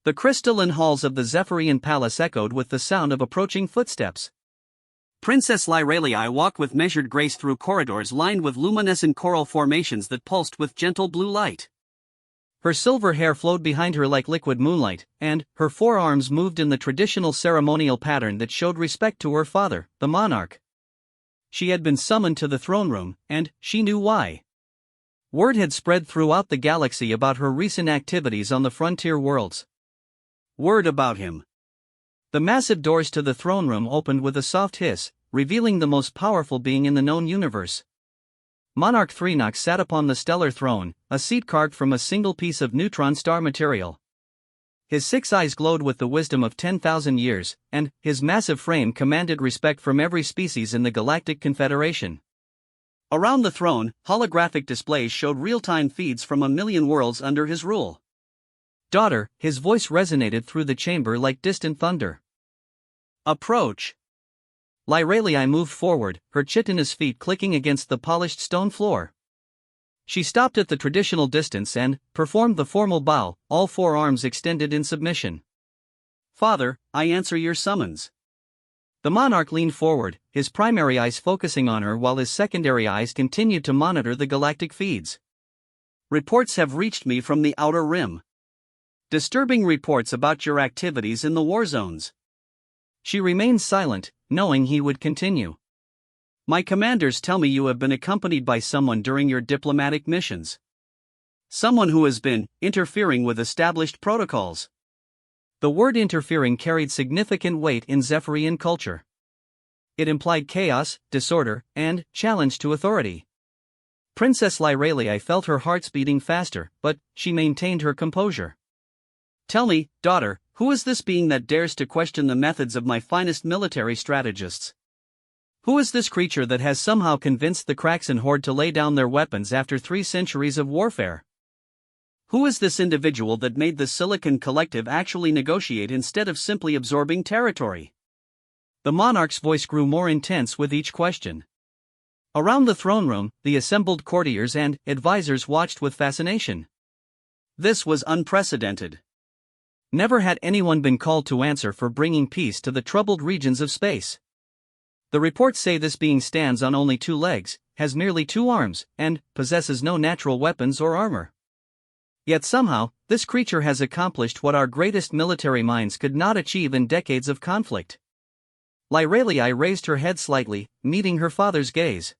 The crystalline halls of the Zephyrian palace echoed with the sound of approaching footsteps. Princess Lyralii walked with measured grace through corridors lined with luminescent coral formations that pulsed with gentle blue light. Her silver hair flowed behind her like liquid moonlight, and her forearms moved in the traditional ceremonial pattern that showed respect to her father, the monarch. She had been summoned to the throne room, and she knew why. Word had spread throughout the galaxy about her recent activities on the frontier worlds. Word about him. The massive doors to the throne room opened with a soft hiss, revealing the most powerful being in the known universe. Monarch Threenox sat upon the stellar throne, a seat carved from a single piece of neutron star material. His 6 eyes glowed with the wisdom of 10,000 years, and his massive frame commanded respect from every species in the Galactic Confederation. Around the throne, holographic displays showed real-time feeds from a million worlds under his rule. Daughter, his voice resonated through the chamber like distant thunder. Approach. Lyralii moved forward, her chitinous feet clicking against the polished stone floor. She stopped at the traditional distance and performed the formal bow, all 4 arms extended in submission. Father, I answer your summons. The monarch leaned forward, his primary eyes focusing on her while his secondary eyes continued to monitor the galactic feeds. Reports have reached me from the Outer Rim. Disturbing reports about your activities in the war zones. She remained silent, knowing he would continue. My commanders tell me you have been accompanied by someone during your diplomatic missions. Someone who has been interfering with established protocols. The word interfering carried significant weight in Zephyrian culture. It implied chaos, disorder, and challenge to authority. Princess Lyralii felt her heart beating faster, but she maintained her composure. Tell me, daughter, who is this being that dares to question the methods of my finest military strategists? Who is this creature that has somehow convinced the Kraxan Horde to lay down their weapons after 3 centuries of warfare? Who is this individual that made the Silicon Collective actually negotiate instead of simply absorbing territory? The monarch's voice grew more intense with each question. Around the throne room, the assembled courtiers and advisors watched with fascination. This was unprecedented. Never had anyone been called to answer for bringing peace to the troubled regions of space. The reports say this being stands on only 2 legs, has merely 2 arms, and possesses no natural weapons or armor. Yet somehow, this creature has accomplished what our greatest military minds could not achieve in decades of conflict. Lyralii raised her head slightly, meeting her father's gaze.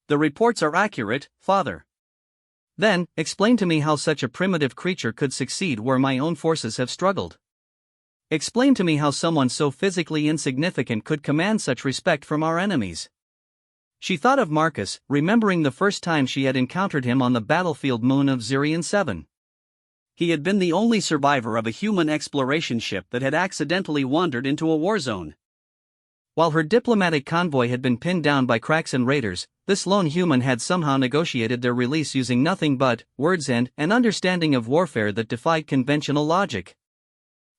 The reports are accurate, father. Then, explain to me how such a primitive creature could succeed where my own forces have struggled. Explain to me how someone so physically insignificant could command such respect from our enemies. She thought of Marcus, remembering the first time she had encountered him on the battlefield moon of Zirion 7. He had been the only survivor of a human exploration ship that had accidentally wandered into a war zone. While her diplomatic convoy had been pinned down by Kraxan raiders, this lone human had somehow negotiated their release using nothing but words and an understanding of warfare that defied conventional logic.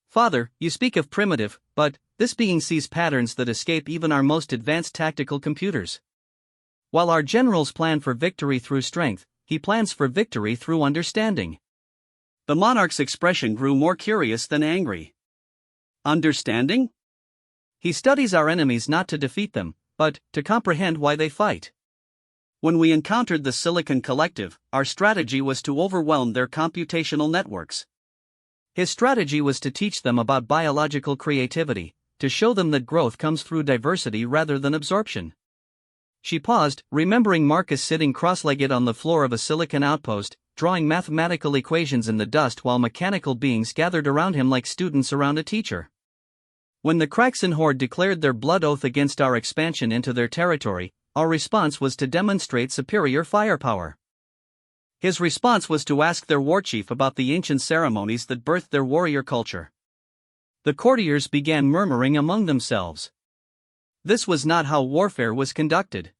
Father, you speak of primitive, but this being sees patterns that escape even our most advanced tactical computers. While our generals plan for victory through strength, he plans for victory through understanding. The monarch's expression grew more curious than angry. Understanding? He studies our enemies not to defeat them, but to comprehend why they fight. When we encountered the Silicon Collective, our strategy was to overwhelm their computational networks. His strategy was to teach them about biological creativity, to show them that growth comes through diversity rather than absorption. She paused, remembering Marcus sitting cross-legged on the floor of a silicon outpost, drawing mathematical equations in the dust while mechanical beings gathered around him like students around a teacher. When the Kraxan Horde declared their blood oath against our expansion into their territory, our response was to demonstrate superior firepower. His response was to ask their war chief about the ancient ceremonies that birthed their warrior culture. The courtiers began murmuring among themselves. This was not how warfare was conducted.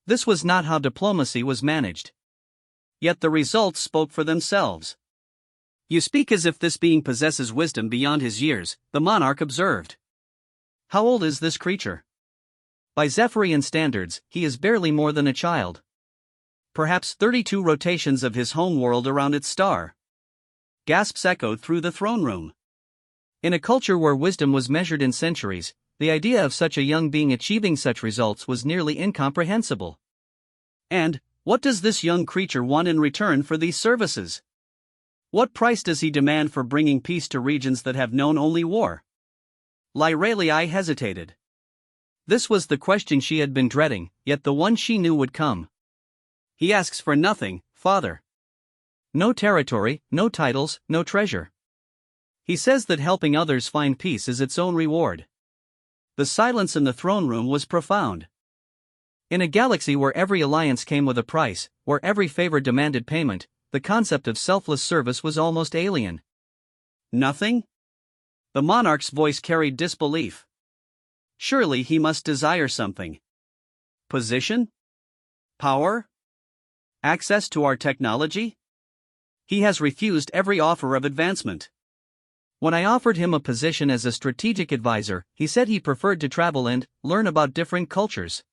This was not how diplomacy was managed. Yet the results spoke for themselves. You speak as if this being possesses wisdom beyond his years, the monarch observed. How old is this creature? By Zephyrian standards, he is barely more than a child. Perhaps 32 rotations of his home world around its star. gasps echoed through the throne room. In a culture where wisdom was measured in centuries, the idea of such a young being achieving such results was nearly incomprehensible. And what does this young creature want in return for these services? What price does he demand for bringing peace to regions that have known only war? Lyralii hesitated. This was the question she had been dreading, yet the one she knew would come. He asks for nothing, father. No territory, no titles, no treasure. He says that helping others find peace is its own reward. The silence in the throne room was profound. In a galaxy where every alliance came with a price, where every favor demanded payment, the concept of selfless service was almost alien. Nothing? The monarch's voice carried disbelief. Surely he must desire something. Position? Power? Access to our technology? He has refused every offer of advancement. When I offered him a position as a strategic advisor, he said he preferred to travel and learn about different cultures.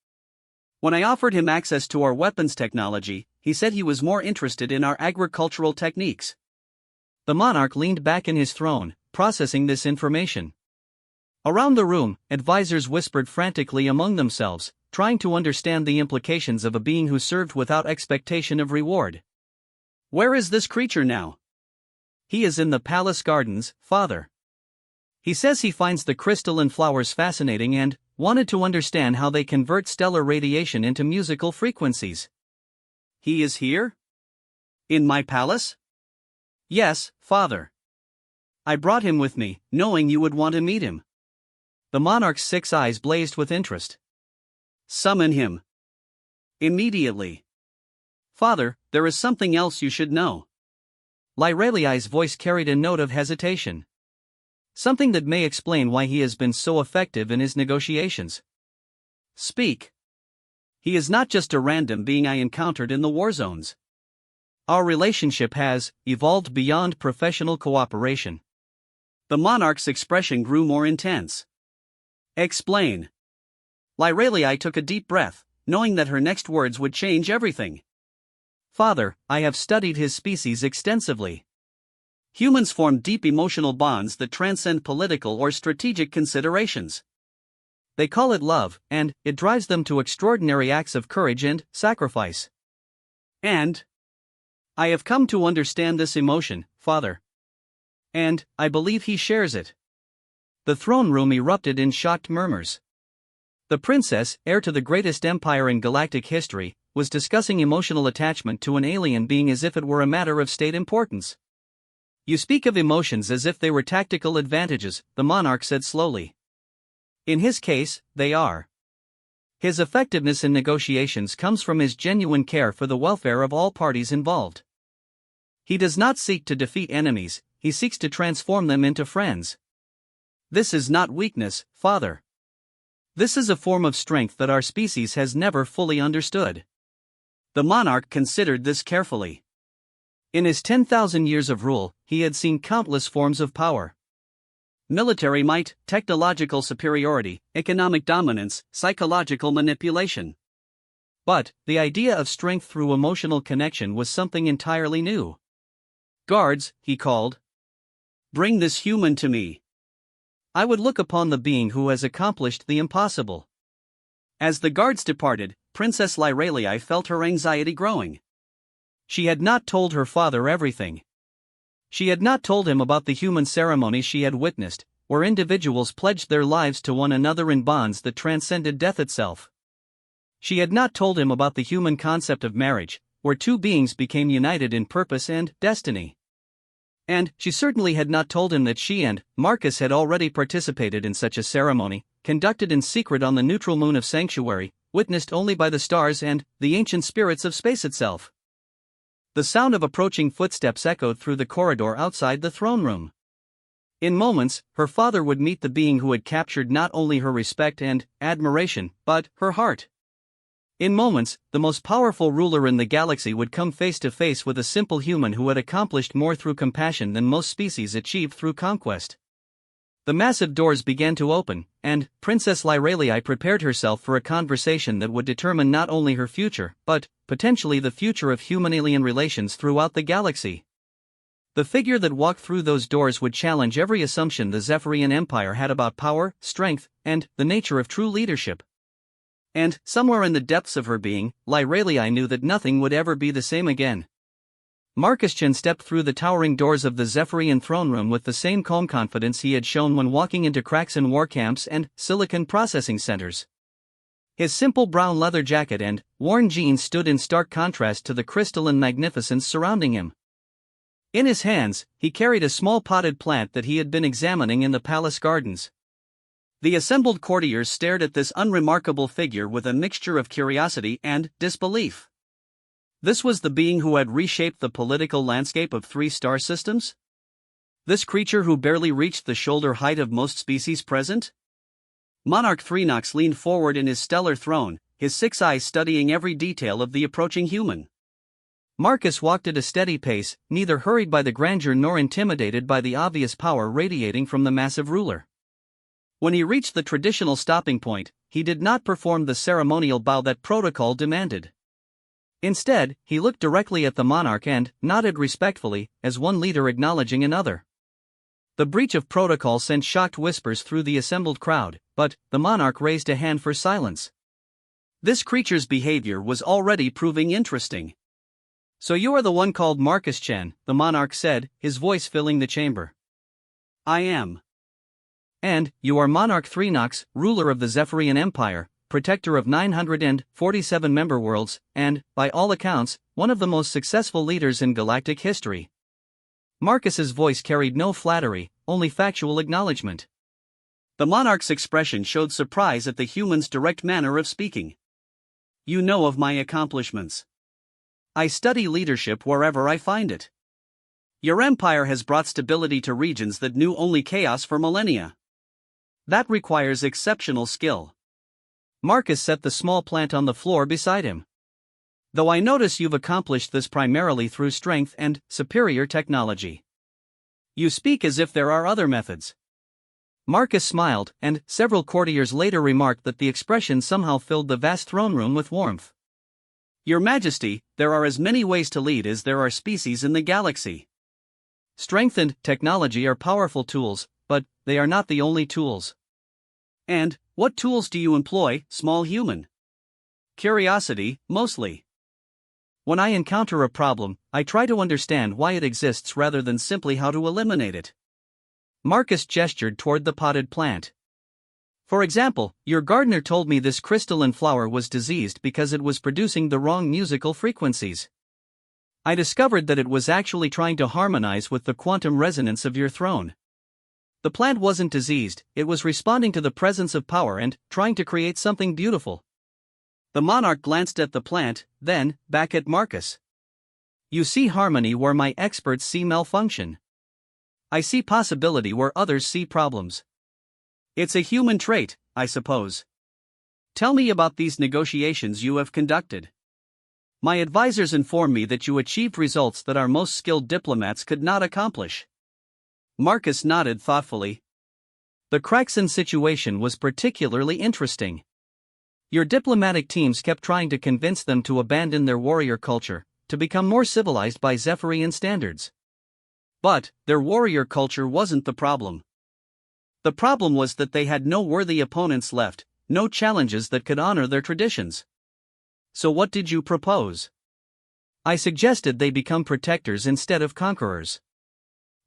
When I offered him access to our weapons technology, he said he was more interested in our agricultural techniques. The monarch leaned back in his throne, processing this information. Around the room, advisors whispered frantically among themselves, trying to understand the implications of a being who served without expectation of reward. Where is this creature now? He is in the palace gardens, father. He says he finds the crystal and flowers fascinating and wanted to understand how they convert stellar radiation into musical frequencies. He is here? In my palace? Yes, father. I brought him with me, knowing you would want to meet him. The monarch's 6 eyes blazed with interest. Summon him. Immediately. Father, there is something else you should know. Lyralii's voice carried a note of hesitation. Something that may explain why he has been so effective in his negotiations. Speak. He is not just a random being I encountered in the war zones. Our relationship has evolved beyond professional cooperation. The monarch's expression grew more intense. Explain. Lyralii took a deep breath, knowing that her next words would change everything. Father, I have studied his species extensively. Humans form deep emotional bonds that transcend political or strategic considerations. They call it love, and it drives them to extraordinary acts of courage and sacrifice. And I have come to understand this emotion, father. And I believe he shares it. The throne room erupted in shocked murmurs. The princess, heir to the greatest empire in galactic history, was discussing emotional attachment to an alien being as if it were a matter of state importance. You speak of emotions as if they were tactical advantages, the monarch said slowly. In his case, they are. His effectiveness in negotiations comes from his genuine care for the welfare of all parties involved. He does not seek to defeat enemies, he seeks to transform them into friends. This is not weakness, father. This is a form of strength that our species has never fully understood. The monarch considered this carefully. In his 10,000 years of rule, he had seen countless forms of power. Military might, technological superiority, economic dominance, psychological manipulation. But the idea of strength through emotional connection was something entirely new. Guards, he called. Bring this human to me. I would look upon the being who has accomplished the impossible. As the guards departed, Princess Lyralii felt her anxiety growing. She had not told her father everything. She had not told him about the human ceremonies she had witnessed, where individuals pledged their lives to one another in bonds that transcended death itself. She had not told him about the human concept of marriage, where two beings became united in purpose and destiny. And she certainly had not told him that she and Marcus had already participated in such a ceremony, conducted in secret on the neutral moon of Sanctuary, witnessed only by the stars and the ancient spirits of space itself. The sound of approaching footsteps echoed through the corridor outside the throne room. In moments, her father would meet the being who had captured not only her respect and admiration, but her heart. In moments, the most powerful ruler in the galaxy would come face to face with a simple human who had accomplished more through compassion than most species achieved through conquest. The massive doors began to open, and Princess Lyralii prepared herself for a conversation that would determine not only her future, but potentially the future of human-alien relations throughout the galaxy. The figure that walked through those doors would challenge every assumption the Zephyrian Empire had about power, strength, and the nature of true leadership. And, somewhere in the depths of her being, Lyralii knew that nothing would ever be the same again. Marcus Chen stepped through the towering doors of the Zephyrian throne room with the same calm confidence he had shown when walking into Kraxan war camps and silicon processing centers. His simple brown leather jacket and worn jeans stood in stark contrast to the crystalline magnificence surrounding him. In his hands, he carried a small potted plant that he had been examining in the palace gardens. The assembled courtiers stared at this unremarkable figure with a mixture of curiosity and disbelief. This was the being who had reshaped the political landscape of 3 star systems? This creature who barely reached the shoulder height of most species present? Monarch Threenox leaned forward in his stellar throne, his 6 eyes studying every detail of the approaching human. Marcus walked at a steady pace, neither hurried by the grandeur nor intimidated by the obvious power radiating from the massive ruler. When he reached the traditional stopping point, he did not perform the ceremonial bow that protocol demanded. Instead, he looked directly at the monarch and nodded respectfully, as one leader acknowledging another. The breach of protocol sent shocked whispers through the assembled crowd, but the monarch raised a hand for silence. This creature's behavior was already proving interesting. "So you are the one called Marcus Chen," the monarch said, his voice filling the chamber. "I am." "And you are Monarch Threenox, ruler of the Zephyrian Empire, protector of 947 member worlds, and, by all accounts, one of the most successful leaders in galactic history." Marcus's voice carried no flattery, only factual acknowledgement. The monarch's expression showed surprise at the human's direct manner of speaking. "You know of my accomplishments. I study leadership wherever I find it. Your empire has brought stability to regions that knew only chaos for millennia. That requires exceptional skill." Marcus set the small plant on the floor beside him. "Though I notice you've accomplished this primarily through strength and superior technology. You speak as if there are other methods." Marcus smiled, and several courtiers later remarked that the expression somehow filled the vast throne room with warmth. "Your Majesty, there are as many ways to lead as there are species in the galaxy. Strength and technology are powerful tools, but they are not the only tools." "And what tools do you employ, small human?" "Curiosity, mostly. When I encounter a problem, I try to understand why it exists rather than simply how to eliminate it." Marcus gestured toward the potted plant. "For example, your gardener told me this crystalline flower was diseased because it was producing the wrong musical frequencies. I discovered that it was actually trying to harmonize with the quantum resonance of your throne. The plant wasn't diseased, it was responding to the presence of power and trying to create something beautiful." The monarch glanced at the plant, then back at Marcus. "You see harmony where my experts see malfunction. I see possibility where others see problems. It's a human trait, I suppose. Tell me about these negotiations you have conducted. My advisors inform me that you achieved results that our most skilled diplomats could not accomplish." Marcus nodded thoughtfully. "The Kraxan situation was particularly interesting. Your diplomatic teams kept trying to convince them to abandon their warrior culture, to become more civilized by Zephyrian standards. But their warrior culture wasn't the problem. The problem was that they had no worthy opponents left, no challenges that could honor their traditions. So what did you propose?" "I suggested they become protectors instead of conquerors.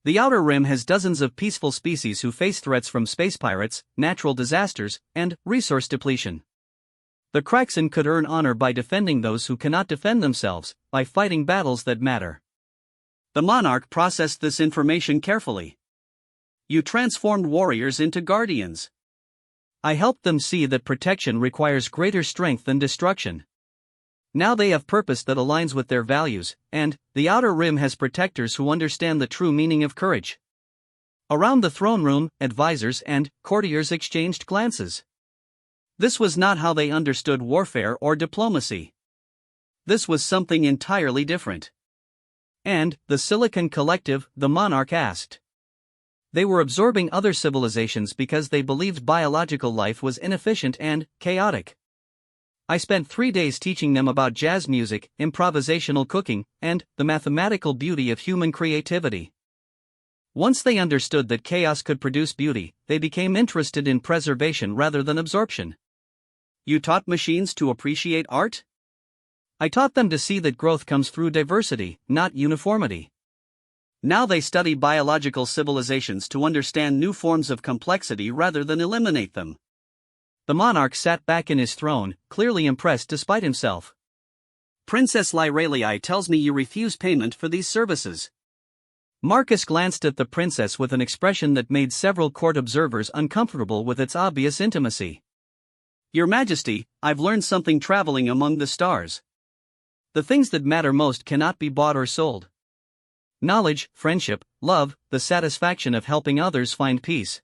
The Outer Rim has dozens of peaceful species who face threats from space pirates, natural disasters, and resource depletion. The Kraxan could earn honor by defending those who cannot defend themselves, by fighting battles that matter." The monarch processed this information carefully. "You transformed warriors into guardians." "I helped them see that protection requires greater strength than destruction. Now they have purpose that aligns with their values, and the Outer Rim has protectors who understand the true meaning of courage." Around the throne room, advisors and courtiers exchanged glances. This was not how they understood warfare or diplomacy. This was something entirely different. "And the Silicon Collective?" the monarch asked. "They were absorbing other civilizations because they believed biological life was inefficient and chaotic. I spent 3 days teaching them about jazz music, improvisational cooking, and the mathematical beauty of human creativity. Once they understood that chaos could produce beauty, they became interested in preservation rather than absorption. You taught machines to appreciate art? I taught them to see that growth comes through diversity, not uniformity. Now they study biological civilizations to understand new forms of complexity rather than eliminate them. The monarch sat back in his throne, clearly impressed despite himself. Princess Lyralii tells me you refuse payment for these services. Marcus glanced at the princess with an expression that made several court observers uncomfortable with its obvious intimacy. Your Majesty, I've learned something traveling among the stars. The things that matter most cannot be bought or sold. Knowledge, friendship, love, the satisfaction of helping others find peace.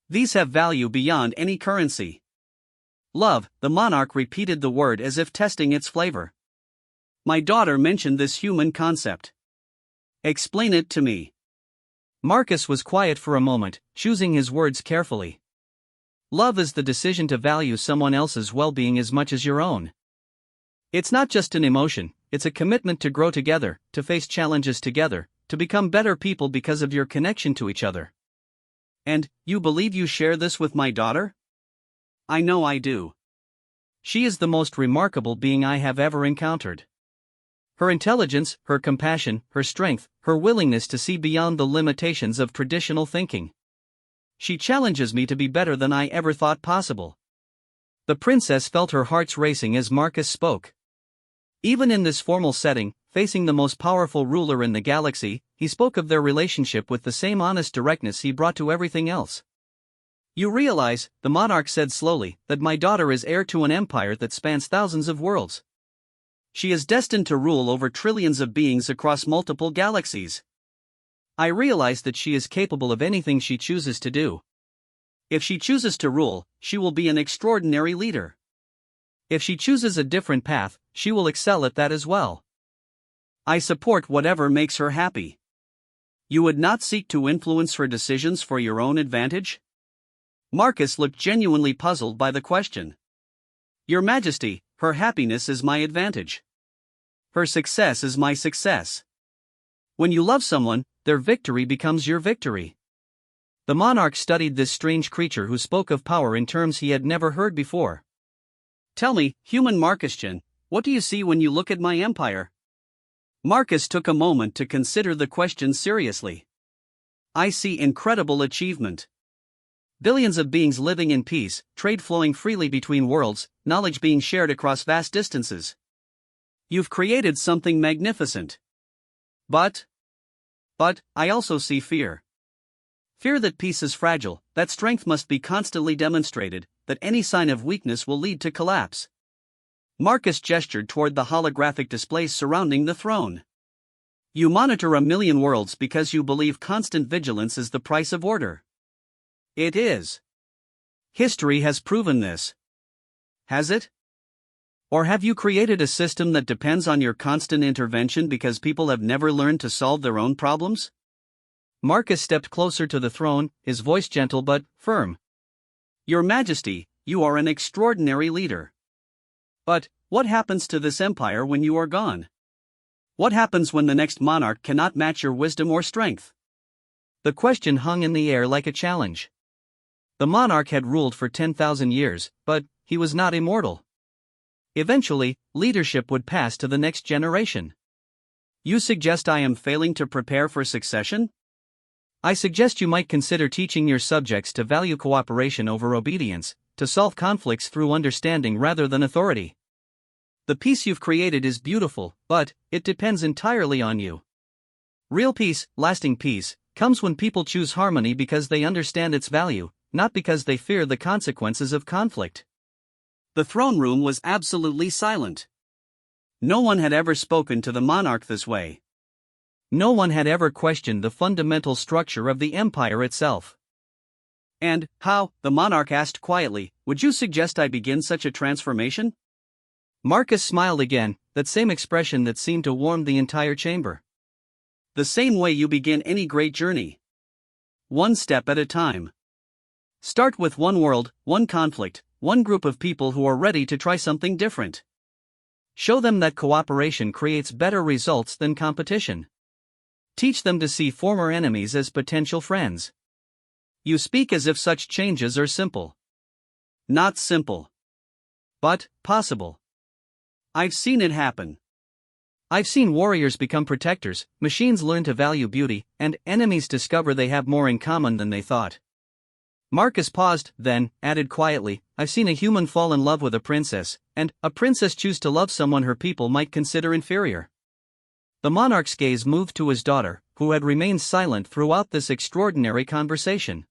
These have value beyond any currency. Love, the monarch repeated the word as if testing its flavor. My daughter mentioned this human concept. Explain it to me. Marcus was quiet for a moment, choosing his words carefully. Love is the decision to value someone else's well-being as much as your own. It's not just an emotion, it's a commitment to grow together, to face challenges together, to become better people because of your connection to each other. And, you believe you share this with my daughter? I know I do. She is the most remarkable being I have ever encountered. Her intelligence, her compassion, her strength, her willingness to see beyond the limitations of traditional thinking. She challenges me to be better than I ever thought possible. The princess felt her heart racing as Marcus spoke. Even in this formal setting, facing the most powerful ruler in the galaxy, he spoke of their relationship with the same honest directness he brought to everything else. You realize, the monarch said slowly, that my daughter is heir to an empire that spans thousands of worlds. She is destined to rule over trillions of beings across multiple galaxies. I realize that she is capable of anything she chooses to do. If she chooses to rule, she will be an extraordinary leader. If she chooses a different path, she will excel at that as well. I support whatever makes her happy. You would not seek to influence her decisions for your own advantage? Marcus looked genuinely puzzled by the question. Your Majesty, her happiness is my advantage. Her success is my success. When you love someone, their victory becomes your victory. The monarch studied this strange creature who spoke of power in terms he had never heard before. Tell me, human Marcusjan, what do you see when you look at my empire? Marcus took a moment to consider the question seriously. I see incredible achievement. Billions of beings living in peace, trade flowing freely between worlds, knowledge being shared across vast distances. You've created something magnificent. But I also see fear. Fear that peace is fragile, that strength must be constantly demonstrated, that any sign of weakness will lead to collapse. Marcus gestured toward the holographic displays surrounding the throne. You monitor 1,000,000 worlds because you believe constant vigilance is the price of order. It is. History has proven this. Has it? Or have you created a system that depends on your constant intervention because people have never learned to solve their own problems? Marcus stepped closer to the throne, his voice gentle but firm. Your Majesty, you are an extraordinary leader. But, what happens to this empire when you are gone? What happens when the next monarch cannot match your wisdom or strength? The question hung in the air like a challenge. The monarch had ruled for 10,000 years, but he was not immortal. Eventually, leadership would pass to the next generation. You suggest I am failing to prepare for succession? I suggest you might consider teaching your subjects to value cooperation over obedience, to solve conflicts through understanding rather than authority. The peace you've created is beautiful, but it depends entirely on you. Real peace, lasting peace, comes when people choose harmony because they understand its value, not because they fear the consequences of conflict. The throne room was absolutely silent. No one had ever spoken to the monarch this way. No one had ever questioned the fundamental structure of the empire itself. And, how, the monarch asked quietly, would you suggest I begin such a transformation? Marcus smiled again, that same expression that seemed to warm the entire chamber. The same way you begin any great journey. One step at a time. Start with one world, one conflict, one group of people who are ready to try something different. Show them that cooperation creates better results than competition. Teach them to see former enemies as potential friends. You speak as if such changes are simple. Not simple. But possible. I've seen it happen. I've seen warriors become protectors, machines learn to value beauty, and enemies discover they have more in common than they thought. Marcus paused, then added quietly, I've seen a human fall in love with a princess, and a princess choose to love someone her people might consider inferior. The monarch's gaze moved to his daughter, who had remained silent throughout this extraordinary conversation.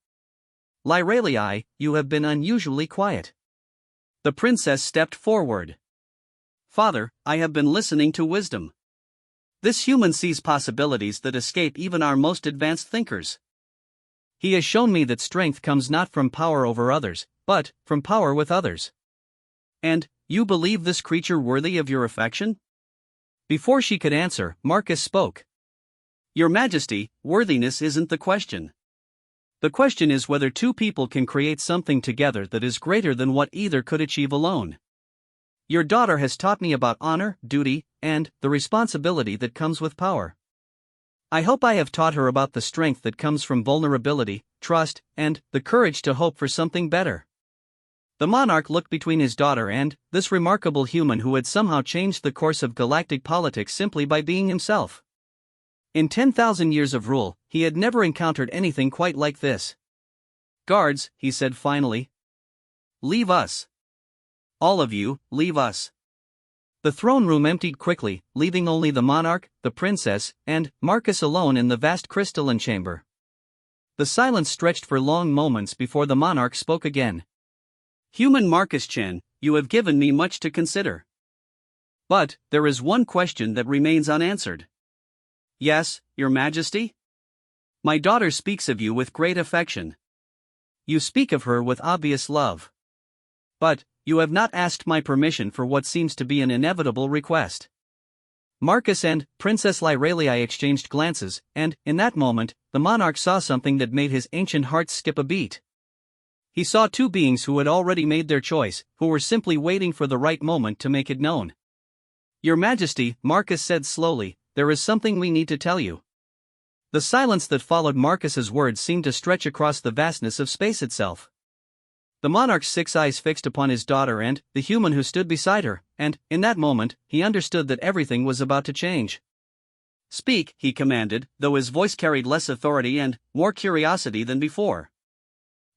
Lyralii, you have been unusually quiet. The princess stepped forward. Father, I have been listening to wisdom. This human sees possibilities that escape even our most advanced thinkers. He has shown me that strength comes not from power over others, but from power with others. And, you believe this creature worthy of your affection? Before she could answer, Marcus spoke. Your Majesty, worthiness isn't the question. The question is whether two people can create something together that is greater than what either could achieve alone. Your daughter has taught me about honor, duty, and the responsibility that comes with power. I hope I have taught her about the strength that comes from vulnerability, trust, and the courage to hope for something better. The monarch looked between his daughter and this remarkable human who had somehow changed the course of galactic politics simply by being himself. In 10,000 years of rule, he had never encountered anything quite like this. Guards, he said finally. Leave us. All of you, leave us. The throne room emptied quickly, leaving only the monarch, the princess, and Marcus alone in the vast crystalline chamber. The silence stretched for long moments before the monarch spoke again. Human Marcus Chen, you have given me much to consider. But, there is one question that remains unanswered. Yes, Your Majesty? My daughter speaks of you with great affection. You speak of her with obvious love. But, you have not asked my permission for what seems to be an inevitable request. Marcus and Princess Lyralii exchanged glances, and, in that moment, the monarch saw something that made his ancient heart skip a beat. He saw two beings who had already made their choice, who were simply waiting for the right moment to make it known. Your Majesty, Marcus said slowly, there is something we need to tell you. The silence that followed Marcus's words seemed to stretch across the vastness of space itself. The monarch's 6 eyes fixed upon his daughter and the human who stood beside her, and, in that moment, he understood that everything was about to change. Speak, he commanded, though his voice carried less authority and more curiosity than before.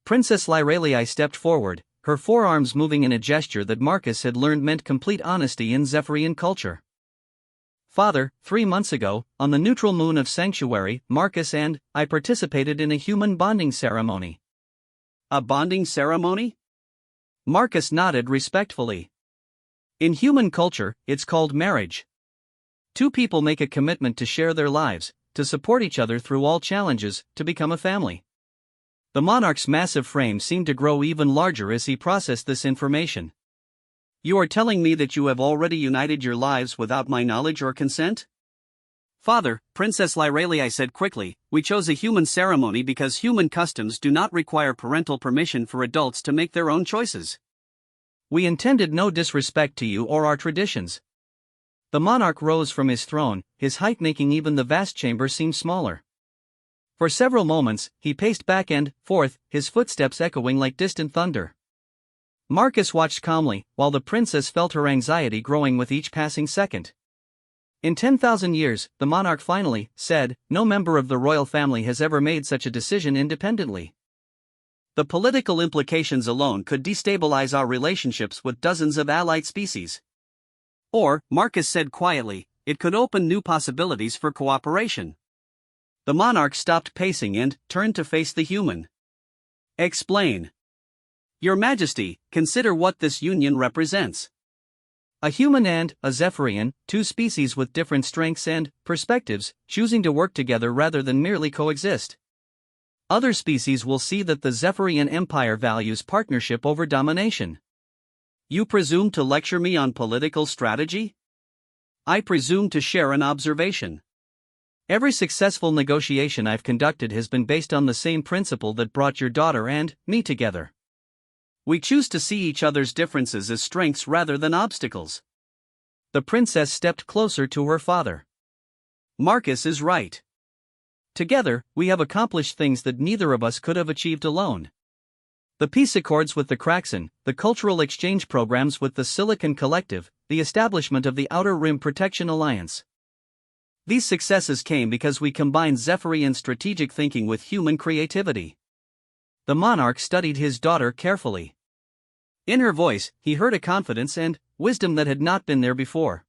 Princess Lyralii stepped forward, her forearms moving in a gesture that Marcus had learned meant complete honesty in Zephyrian culture. Father, 3 months ago, on the neutral moon of Sanctuary, Marcus and I participated in a human bonding ceremony. A bonding ceremony? Marcus nodded respectfully. In human culture, it's called marriage. Two people make a commitment to share their lives, to support each other through all challenges, to become a family. The monarch's massive frame seemed to grow even larger as he processed this information. You are telling me that you have already united your lives without my knowledge or consent? Father, Princess Lyralii said quickly, we chose a human ceremony because human customs do not require parental permission for adults to make their own choices. We intended no disrespect to you or our traditions. The monarch rose from his throne, his height making even the vast chamber seem smaller. For several moments, he paced back and forth, his footsteps echoing like distant thunder. Marcus watched calmly, while the princess felt her anxiety growing with each passing second. In 10,000 years, the monarch finally said, no member of the royal family has ever made such a decision independently. The political implications alone could destabilize our relationships with dozens of allied species. Or, Marcus said quietly, it could open new possibilities for cooperation. The monarch stopped pacing and turned to face the human. Explain. Your Majesty, consider what this union represents. A human and a Zephyrian, two species with different strengths and perspectives, choosing to work together rather than merely coexist. Other species will see that the Zephyrian Empire values partnership over domination. You presume to lecture me on political strategy? I presume to share an observation. Every successful negotiation I've conducted has been based on the same principle that brought your daughter and me together. We choose to see each other's differences as strengths rather than obstacles. The princess stepped closer to her father. Marcus is right. Together, we have accomplished things that neither of us could have achieved alone. The peace accords with the Kraxan, the cultural exchange programs with the Silicon Collective, the establishment of the Outer Rim Protection Alliance. These successes came because we combined Zephyrian strategic thinking with human creativity. The monarch studied his daughter carefully. In her voice, he heard a confidence and wisdom that had not been there before.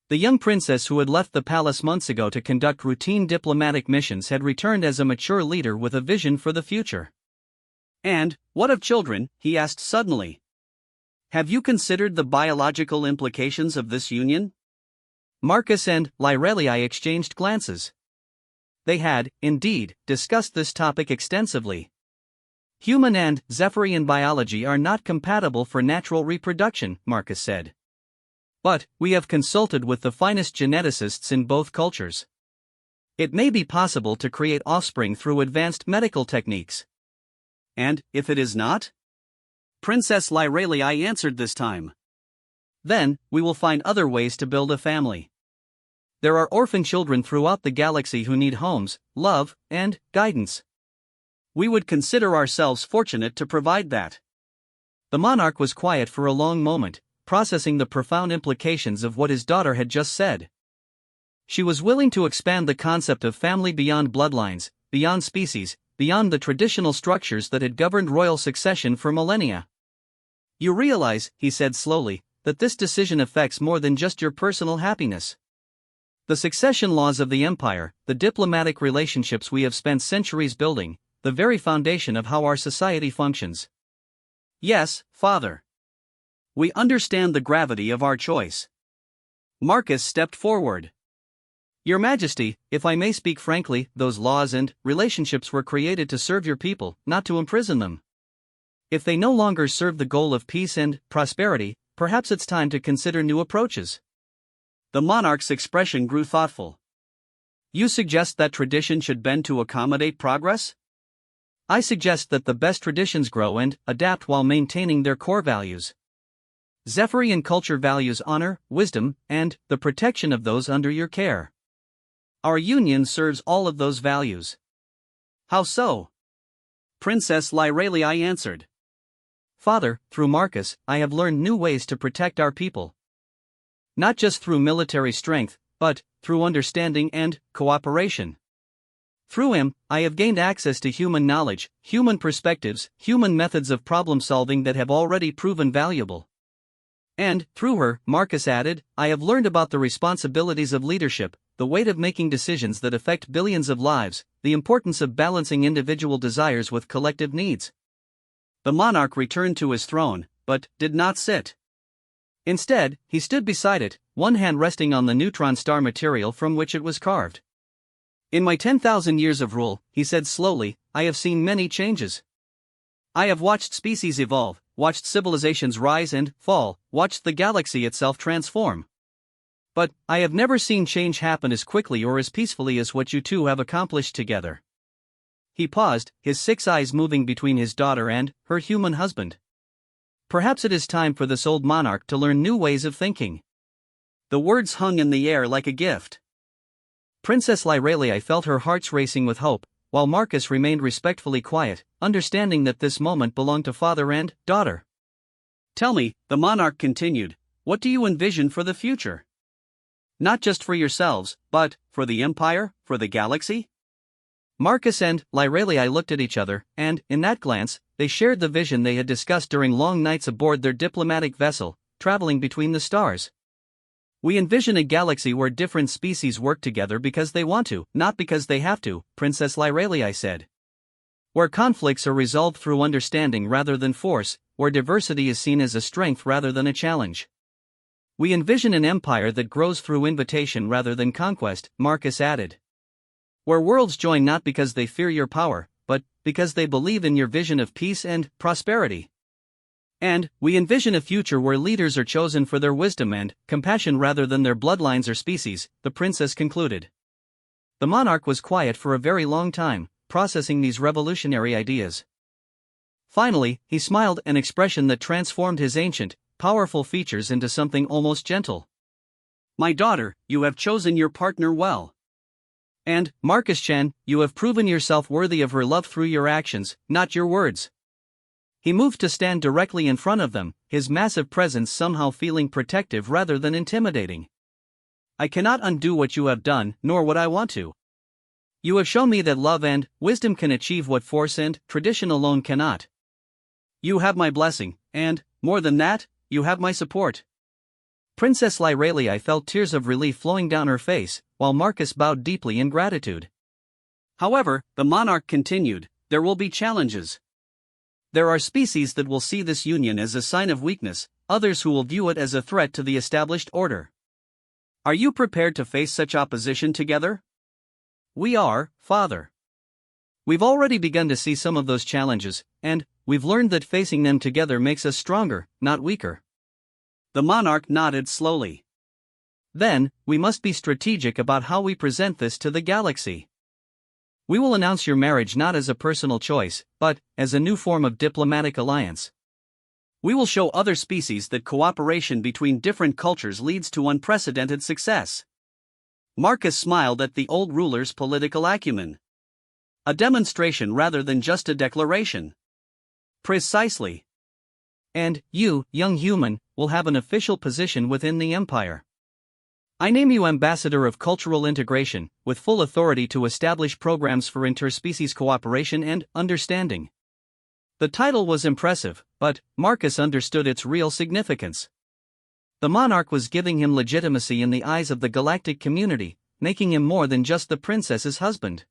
The young princess who had left the palace months ago to conduct routine diplomatic missions had returned as a mature leader with a vision for the future. "And, what of children?" he asked suddenly. "Have you considered the biological implications of this union?" Marcus and Lyrelii exchanged glances. They had, indeed, discussed this topic extensively. "Human and Zephyrian biology are not compatible for natural reproduction," Marcus said. "But we have consulted with the finest geneticists in both cultures. It may be possible to create offspring through advanced medical techniques." "And, if it is not?" Princess Lyrelii answered this time. "Then, we will find other ways to build a family. There are orphan children throughout the galaxy who need homes, love, and guidance. We would consider ourselves fortunate to provide that." The monarch was quiet for a long moment, processing the profound implications of what his daughter had just said. She was willing to expand the concept of family beyond bloodlines, beyond species, beyond the traditional structures that had governed royal succession for millennia. "You realize," he said slowly, "that this decision affects more than just your personal happiness. The succession laws of the empire, the diplomatic relationships we have spent centuries building, the very foundation of how our society functions." "Yes, father. We understand the gravity of our choice." Marcus stepped forward. "Your Majesty, if I may speak frankly, those laws and relationships were created to serve your people, not to imprison them. If they no longer serve the goal of peace and prosperity, perhaps it's time to consider new approaches." The monarch's expression grew thoughtful. "You suggest that tradition should bend to accommodate progress?" "I suggest that the best traditions grow and adapt while maintaining their core values. Zephyrian culture values honor, wisdom, and the protection of those under your care. Our union serves all of those values." "How so?" Princess Lyrelii answered. "Father, through Marcus, I have learned new ways to protect our people. Not just through military strength, but through understanding and cooperation. Through him, I have gained access to human knowledge, human perspectives, human methods of problem solving that have already proven valuable. And, through her," Marcus added, "I have learned about the responsibilities of leadership, the weight of making decisions that affect billions of lives, the importance of balancing individual desires with collective needs." The monarch returned to his throne, but did not sit. Instead, he stood beside it, one hand resting on the neutron star material from which it was carved. "In my 10,000 years of rule," he said slowly, "I have seen many changes. I have watched species evolve, watched civilizations rise and fall, watched the galaxy itself transform. But I have never seen change happen as quickly or as peacefully as what you two have accomplished together." He paused, his 6 eyes moving between his daughter and her human husband. "Perhaps it is time for this old monarch to learn new ways of thinking." The words hung in the air like a gift. Princess Lyrelii felt her heart racing with hope, while Marcus remained respectfully quiet, understanding that this moment belonged to father and daughter. "Tell me," the monarch continued, "what do you envision for the future? Not just for yourselves, but for the empire, for the galaxy?" Marcus and Lyrelii looked at each other, and, in that glance, they shared the vision they had discussed during long nights aboard their diplomatic vessel, traveling between the stars. "We envision a galaxy where different species work together because they want to, not because they have to," Princess Lyrelii said. "Where conflicts are resolved through understanding rather than force, where diversity is seen as a strength rather than a challenge. We envision an empire that grows through invitation rather than conquest," Marcus added. "Where worlds join not because they fear your power, but because they believe in your vision of peace and prosperity. And we envision a future where leaders are chosen for their wisdom and compassion rather than their bloodlines or species," the princess concluded. The monarch was quiet for a very long time, processing these revolutionary ideas. Finally, he smiled, an expression that transformed his ancient, powerful features into something almost gentle. "My daughter, you have chosen your partner well. And, Marcus-chan, you have proven yourself worthy of her love through your actions, not your words. He moved to stand directly in front of them, his massive presence somehow feeling protective rather than intimidating. I cannot undo what you have done, nor would I want to. You have shown me that love and wisdom can achieve what force and tradition alone cannot. You have my blessing, and, more than that, you have my support. Princess Lyralii felt tears of relief flowing down her face, while Marcus bowed deeply in gratitude. However, the monarch continued, there will be challenges. There are species that will see this union as a sign of weakness, others who will view it as a threat to the established order. Are you prepared to face such opposition together? We are, Father. We've already begun to see some of those challenges, and we've learned that facing them together makes us stronger, not weaker. The monarch nodded slowly. Then, we must be strategic about how we present this to the galaxy. We will announce your marriage not as a personal choice, but as a new form of diplomatic alliance. We will show other species that cooperation between different cultures leads to unprecedented success. Marcus smiled at the old ruler's political acumen. A demonstration rather than just a declaration. Precisely. And you, young human, will have an official position within the empire. I name you Ambassador of Cultural Integration, with full authority to establish programs for interspecies cooperation and understanding. The title was impressive, but Marcus understood its real significance. The monarch was giving him legitimacy in the eyes of the galactic community, making him more than just the princess's husband.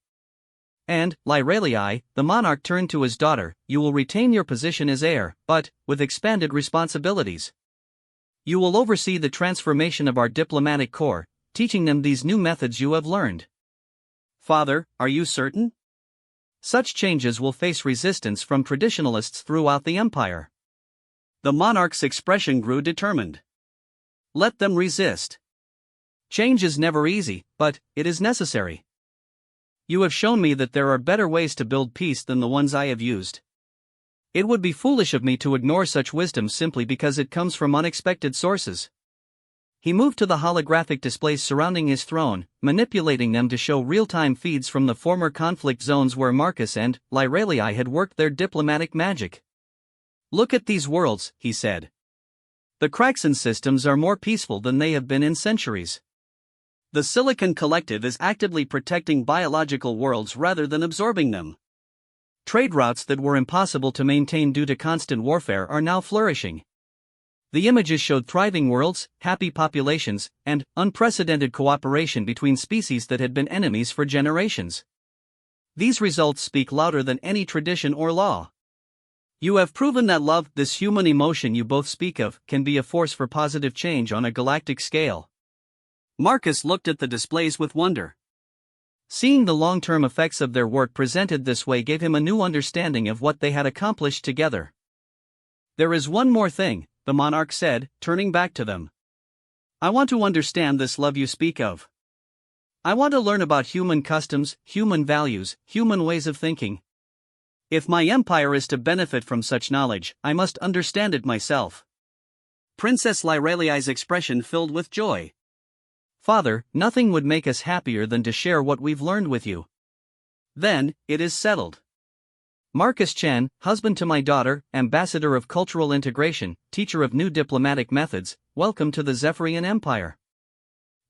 And, Lyralii, the monarch turned to his daughter, you will retain your position as heir, but with expanded responsibilities. You will oversee the transformation of our diplomatic corps, teaching them these new methods you have learned. Father, are you certain? Such changes will face resistance from traditionalists throughout the empire. The monarch's expression grew determined. Let them resist. Change is never easy, but it is necessary. You have shown me that there are better ways to build peace than the ones I have used. It would be foolish of me to ignore such wisdom simply because it comes from unexpected sources. He moved to the holographic displays surrounding his throne, manipulating them to show real-time feeds from the former conflict zones where Marcus and Lyralii had worked their diplomatic magic. Look at these worlds, he said. The Kraxan systems are more peaceful than they have been in centuries. The Silicon Collective is actively protecting biological worlds rather than absorbing them. Trade routes that were impossible to maintain due to constant warfare are now flourishing. The images showed thriving worlds, happy populations, and unprecedented cooperation between species that had been enemies for generations. These results speak louder than any tradition or law. You have proven that love, this human emotion you both speak of, can be a force for positive change on a galactic scale. Marcus looked at the displays with wonder. Seeing the long-term effects of their work presented this way gave him a new understanding of what they had accomplished together. There is one more thing, the monarch said, turning back to them. I want to understand this love you speak of. I want to learn about human customs, human values, human ways of thinking. If my empire is to benefit from such knowledge, I must understand it myself. Princess Lyralii's expression filled with joy. Father, nothing would make us happier than to share what we've learned with you. Then, it is settled. Marcus Chan, husband to my daughter, ambassador of cultural integration, teacher of new diplomatic methods, welcome to the Zephyrian Empire.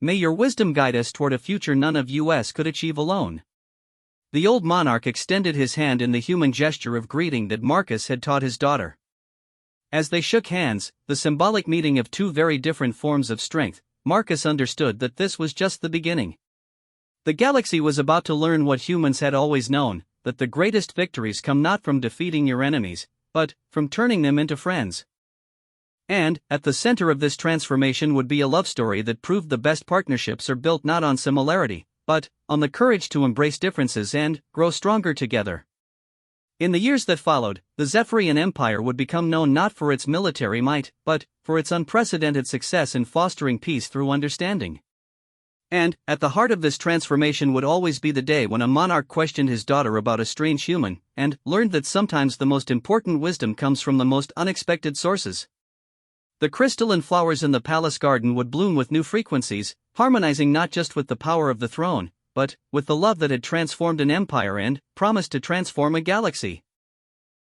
May your wisdom guide us toward a future none of us could achieve alone. The old monarch extended his hand in the human gesture of greeting that Marcus had taught his daughter. As they shook hands, the symbolic meeting of two very different forms of strength, Marcus understood that this was just the beginning. The galaxy was about to learn what humans had always known, that the greatest victories come not from defeating your enemies, but from turning them into friends. And, at the center of this transformation would be a love story that proved the best partnerships are built not on similarity, but on the courage to embrace differences and grow stronger together. In the years that followed, the Zephyrian Empire would become known not for its military might, but for its unprecedented success in fostering peace through understanding. And, at the heart of this transformation would always be the day when a monarch questioned his daughter about a strange human, and learned that sometimes the most important wisdom comes from the most unexpected sources. The crystalline flowers in the palace garden would bloom with new frequencies, harmonizing not just with the power of the throne, but, with the love that had transformed an empire and promised to transform a galaxy.